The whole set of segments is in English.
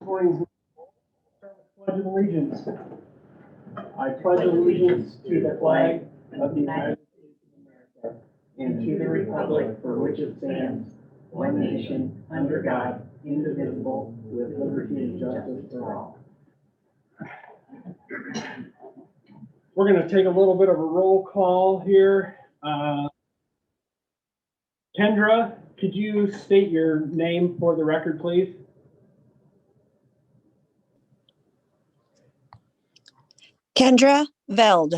Morning. Pledge of allegiance. I pledge allegiance to the flag of the United States of America and to the republic for which it stands, one nation, under God, indivisible, with liberty and justice for all. We're going to take a little bit of a roll call here. Kendra, could you state your name for the record, please? Kendra Veld.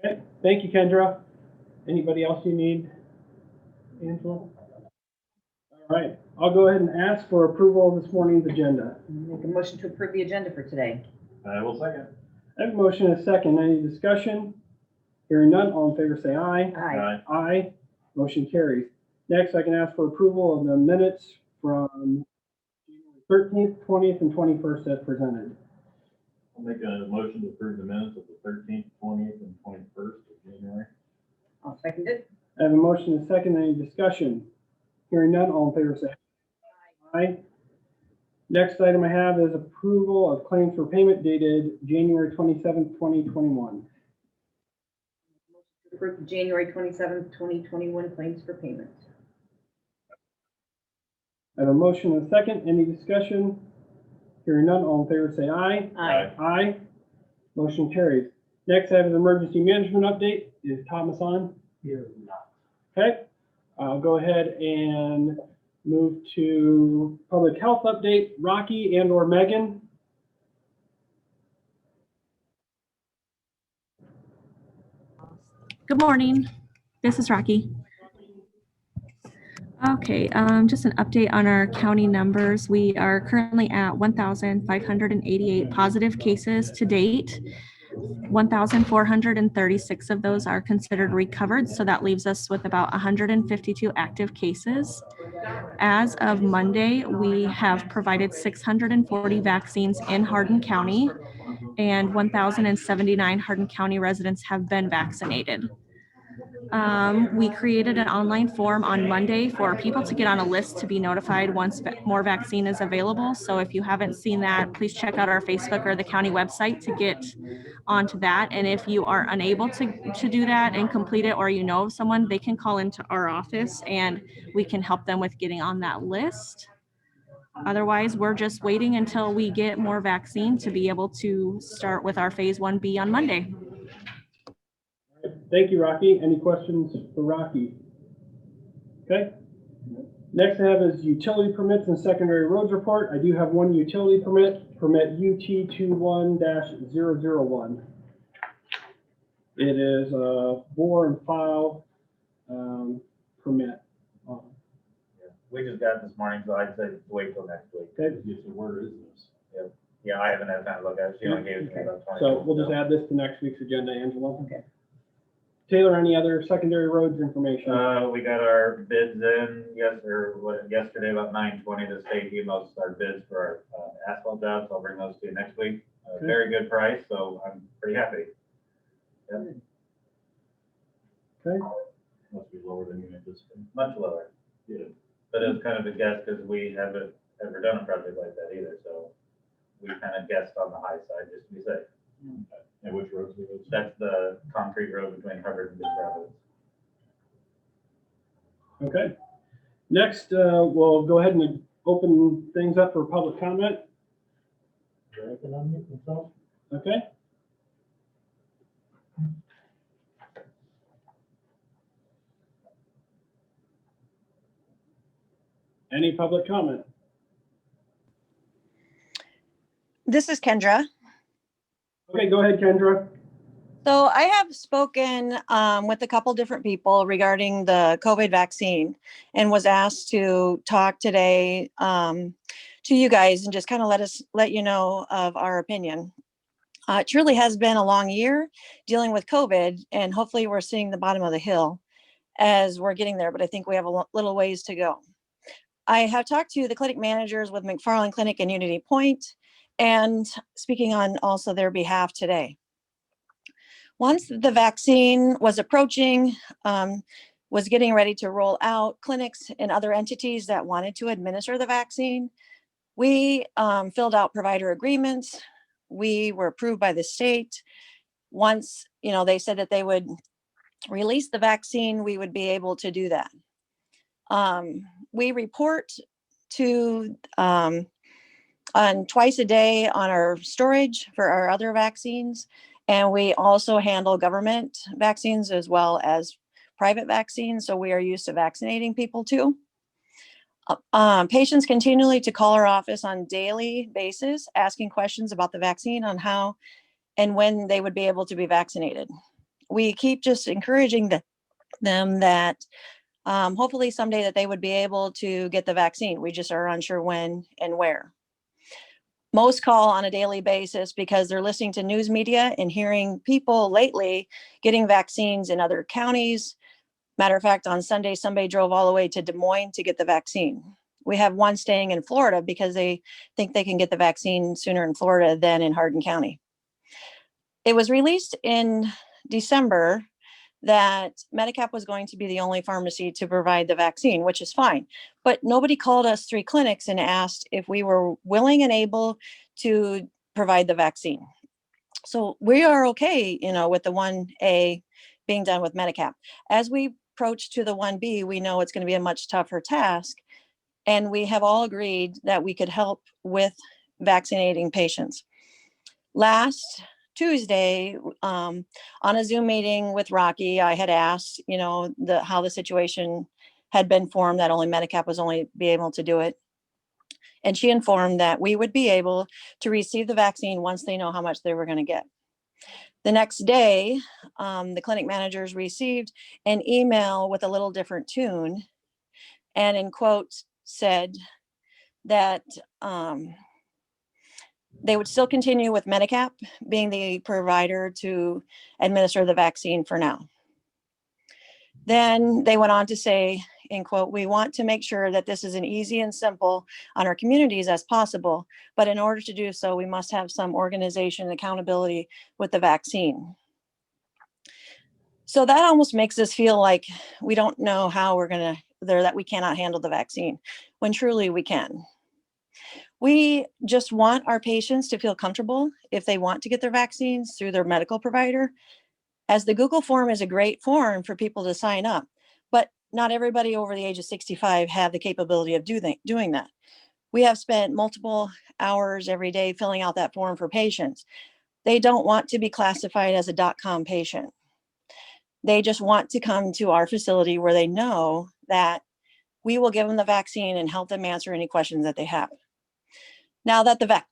Okay, thank you, Kendra. Anybody else you need, Angela? All right, I'll go ahead and ask for approval of this morning's agenda. Make a motion to approve the agenda for today. I will second. I have a motion and a second. Any discussion? Hearing none, all in favor say aye. Aye. Aye. Motion carries. Next, I can ask for approval of the minutes from January 13th, 20th, and 21st as presented. I'll make a motion to approve the minutes of the 13th, 20th, and 21st of January. I'll second it. I have a motion and a second. Any discussion? Hearing none, all in favor say aye. Aye. Next item I have is approval of claims for payment dated January 27th, 2021. Approve the January 27th, 2021 claims for payment. I have a motion and a second. Any discussion? Hearing none, all in favor say aye. Aye. Aye. Motion carries. Next, I have an emergency management update. Is Thomas on? Here, not. Okay. I'll go ahead and move to public health update. Rocky and or Megan. Good morning. This is Rocky. Okay, just an update on our county numbers. We are currently at 1,588 positive cases to date. 1,436 of those are considered recovered, so that leaves us with about 152 active cases. As of Monday, we have provided 640 vaccines in Hardin County, and 1,079 Hardin County residents have been vaccinated. We created an online form on Monday for people to get on a list to be notified once more vaccine is available. So if you haven't seen that, please check out our Facebook or the county website to get onto that. And if you are unable to do that and complete it, or you know of someone, they can call into our office and we can help them with getting on that list. Otherwise, we're just waiting until we get more vaccine to be able to start with our phase 1B on Monday. Thank you, Rocky. Any questions for Rocky? Okay. Next I have is utility permits and secondary roads report. I do have one utility permit UT21-001. It is a bore and file permit. We just got it this morning, so I'd say wait till next week. Okay. So where is this? Yep. Yeah, I haven't had time to look at it. She only gave it to me about 20 So minutes we'll just ago. add this to next week's agenda, Angela. Okay. Taylor, any other secondary roads information? We got our bids in yesterday about 9:20. The state emailed us our bids for our asphalt jobs. I'll bring those to you next week. Okay. Very good price, so I'm pretty happy. Yep. Okay. Must be lower than you anticipated. Much lower. Yeah. But it was kind of a guess because we haven't ever done a project like that either, so we kind of guessed on the high side just to be safe. And which roads are those? That's the concrete road between Hubbard and Big Rapids. Okay. Next, we'll go ahead and open things up for public comment. Okay. Any public comment? This is Kendra. Okay, go ahead, Kendra. So I have spoken with a couple different people regarding the COVID vaccine and was asked to talk today to you guys and just kind of let you know of our opinion. It truly has been a long year dealing with COVID, and hopefully we're seeing the bottom of the hill as we're getting there, but I think we have a little ways to go. I have talked to the clinic managers with McFarland Clinic and Unity Point, and speaking on also their behalf today. Once the vaccine was approaching, was getting ready to roll out, clinics and other entities that wanted to administer the vaccine We filled out provider agreements. We were approved by the state. Once, they said that they would release the vaccine, we would be able to do that. We report to on twice a day on our storage for our other vaccines. And we also handle government vaccines as well as private vaccines. So we are used to vaccinating people too. Patients continually to call our office on daily basis, asking questions about the vaccine, on how and when they would be able to be vaccinated. We keep just encouraging them that hopefully someday that they would be able to get the vaccine. We just are unsure when and where. Most call on a daily basis because they're listening to news media and hearing people lately getting vaccines in other counties. Matter of fact, on Sunday, somebody drove all the way to Des Moines to get the vaccine. We have one staying in Florida because they think they can get the vaccine sooner in Florida than in Hardin County. It was released in December that Medicap was going to be the only pharmacy to provide the vaccine, which is fine. But nobody called us 3 clinics and asked if we were willing and able to provide the vaccine. So we are okay, with the 1A being done with Medicap. As we approach to the 1B, we know it's going to be a much tougher task. And we have all agreed that we could help with vaccinating patients. Last Tuesday, on a Zoom meeting with Rocky, I had asked, how the situation had been formed, that only Medicap was only be able to do it. And she informed that we would be able to receive the vaccine once they know how much they were going to get. The next day, the clinic managers received an email with a little different tune, and in quotes said that they would still continue with Medicap being the provider to administer the vaccine for now. Then they went on to say, in quote, "We want to make sure that this is as easy and simple on our communities as possible, but in order to do so, we must have some organization and accountability with the vaccine." So that almost makes us feel like we don't know how we're going to, that we cannot handle the vaccine, when truly we can. We just want our patients to feel comfortable if they want to get their vaccines through their medical provider, as the Google form is a great form for people to sign up, but not everybody over the age of 65 have the capability of doing that. We have spent multiple hours every day filling out that form for patients. They don't want to be classified as a .com patient. They just want to come to our facility where they know that we will give them the vaccine and help them answer any questions that they have. Now that the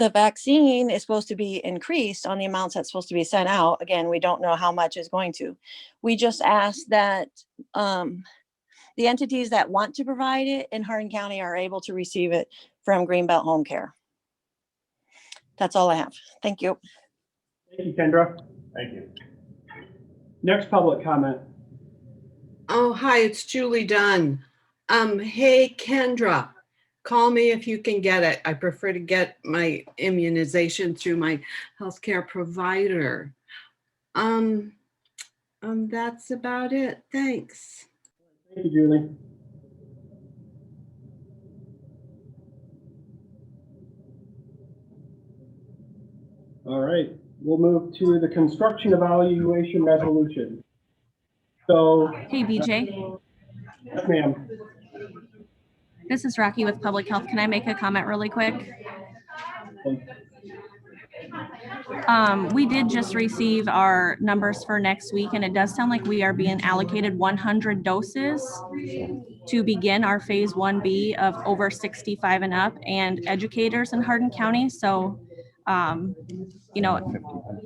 vaccine is supposed to be increased on the amounts that's supposed to be sent out, again, we don't know how much is going to. We just ask that the entities that want to provide it in Hardin County are able to receive it from Greenbelt Home Care. That's all I have. Thank you. Thank you, Kendra. Thank you. Next public comment. Oh, hi, it's Julie Dunn. Hey, Kendra, call me if you can get it. I prefer to get my immunization through my healthcare provider. That's about it. Thanks. Thank you, Julie. All right, we'll move to the construction evaluation resolution. So, Hey, BJ, yes, ma'am. this is Rocky with Public Health. Can I make a comment really quick? We did just receive our numbers for next week, and it does sound like we are being allocated 100 doses to begin our phase 1B of over 65 and up and educators in Hardin County. So,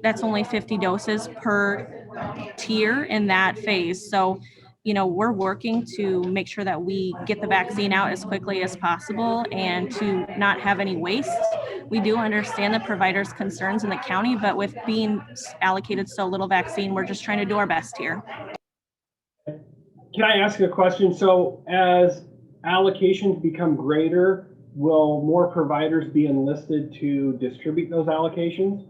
that's only 50 doses per tier in that phase. So, we're working to make sure that we get the vaccine out as quickly as possible and to not have any waste. We do understand the providers' concerns in the county, but with being allocated so little vaccine, we're just trying to do our best here. Can I ask a question? So as allocations become greater, will more providers be enlisted to distribute those allocations?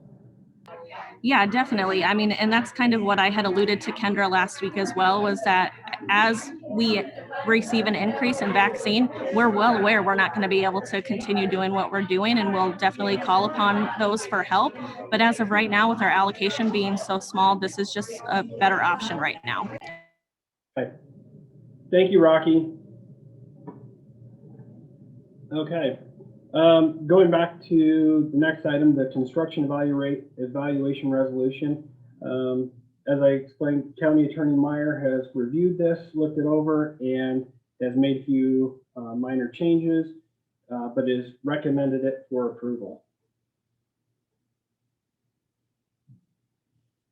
Yeah, definitely. And that's kind of what I had alluded to Kendra last week as well, was that as we receive an increase in vaccine, we're well aware we're not going to be able to continue doing what we're doing, and we'll definitely call upon those for help. But as of right now, with our allocation being so small, this is just a better option right now. Okay. Thank you, Rocky. Okay. Going back to the next item, the construction evaluation resolution. As I explained, County Attorney Meyer has reviewed this, looked it over, and has made a few minor changes, but has recommended it for approval.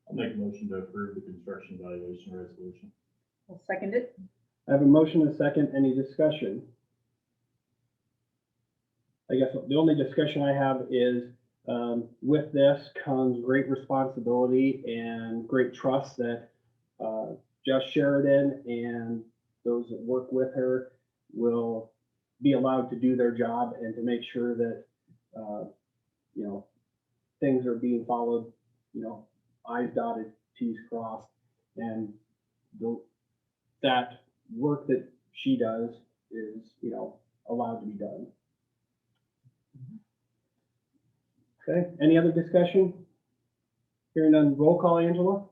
I'll make a motion to approve the construction evaluation resolution. I'll second it. I have a motion and a second. Any discussion? I guess the only discussion I have is with this comes great responsibility and great trust that Jess Sheridan and those that work with her will be allowed to do their job and to make sure that things are being followed, I's dotted, T's crossed, and that work that she does is allowed to be done. Okay, any other discussion? Hearing none, roll call, Angela?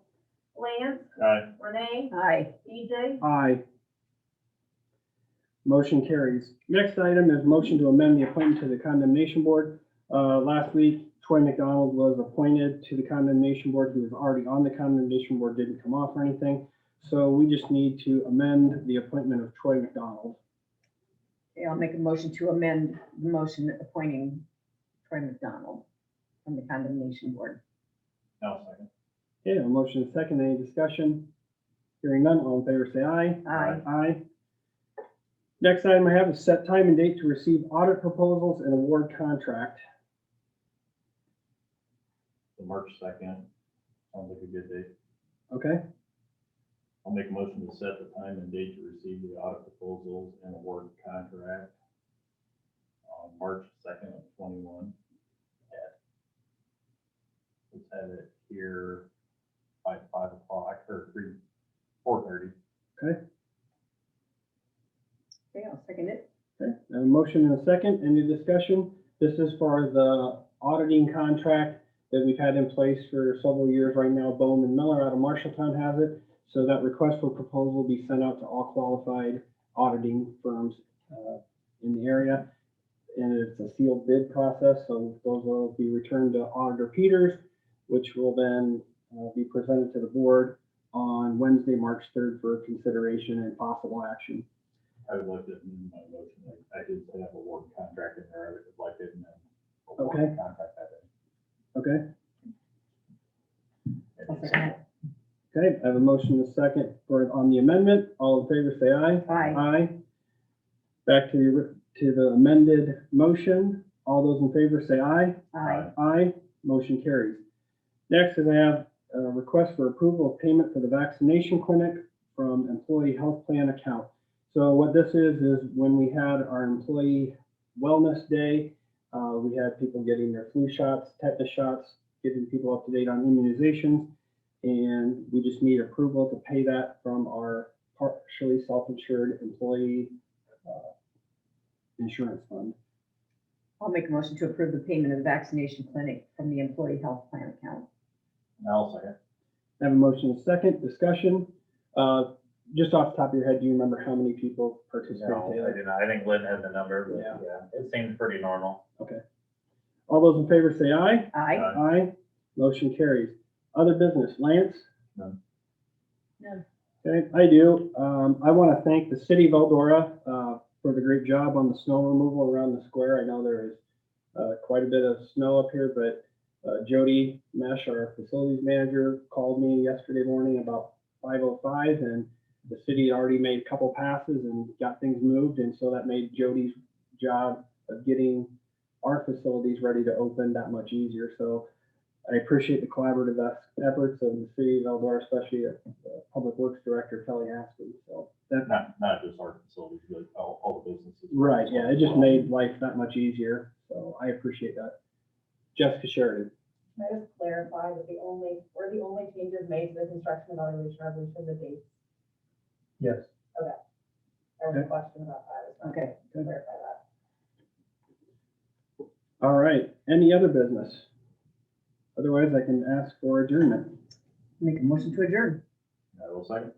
Lance, Aye. Renee, Aye. EJ, Aye. Motion carries. Next item is motion to amend the appointment to the condemnation board. Last week, Troy McDonald was appointed to the condemnation board. He was already on the condemnation board, didn't come off or anything. So we just need to amend the appointment of Troy McDonald. Okay, I'll make a motion to amend the motion appointing Troy McDonald from the condemnation board. I'll second. Okay, a motion and a second. Any discussion? Hearing none, all in favor say aye. Aye. Aye. Next item I have is set time and date to receive audit proposals and award contract. The March 2nd, sounds like a good date. Okay, I'll make a motion to set the time and date to receive the audit proposals and award contract on March 2nd of 21. Let's have it here by 5 o'clock or 4:30. okay, Okay, I'll second it. okay. I have a motion and a second. Any discussion? This is for the auditing contract that we've had in place for several years right now. Bowman Miller out of Marshalltown has it. So that request for proposal will be sent out to all qualified auditing firms in the area. And it's a sealed bid process, so those will be returned to Auditor Peters, which will then be presented to the board on Wednesday, March 3rd for consideration and possible action. I would like to amend my motion. I did say have a award contract in there. I would like it and then award Okay. contract that in. Okay, I'll second it. okay, I have a motion and a second on the amendment. All in favor say aye. Aye. Aye. Back to the amended motion. All those in favor say aye. Aye. Aye. Motion carries. Next is I have a request for approval of payment for the vaccination clinic from employee health plan account. So what this is when we had our employee wellness day, we had people getting their flu shots, tetanus shots, getting people up to date on immunizations. And we just need approval to pay that from our partially self-insured employee insurance fund. I'll make a motion to approve the payment of the vaccination clinic from the employee health plan account. I'll second. I have a motion and a second. Discussion. Just off the top of your head, do you remember how many people participated? No, I do not. I think Lynn had the number, but Yeah. yeah, it seems pretty normal. Okay. All those in favor say aye. Aye. Aye. Motion carries. Other business, Lance? None. None. Okay, I do. I want to thank the city of Eldora for the great job on the snow removal around the square. I know there is quite a bit of snow up here, but Jody Mesh, our facilities manager, called me yesterday morning about 5:05, and the city had already made a couple passes and got things moved, and so that made Jody's job of getting our facilities ready to open that much easier. So I appreciate the collaborative efforts of the city of Eldora, especially Public Works Director Kelly Haskins. So that, Not just our facilities, but all the businesses. right, yeah, it just made life that much easier. So I appreciate that. Jessica Sheridan. Can I just clarify that the only changes made to the construction evaluation resolution, the dates? Yes. I There was a question about that. I just wanted Okay, to clarify that. All right, any other business? Otherwise, I can ask for adjournment. make a motion to adjourn. I will second.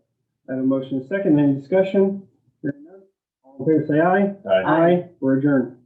I have a motion and a second. Any discussion? Hearing none. All in favor, say aye. Aye. Aye, we're adjourned.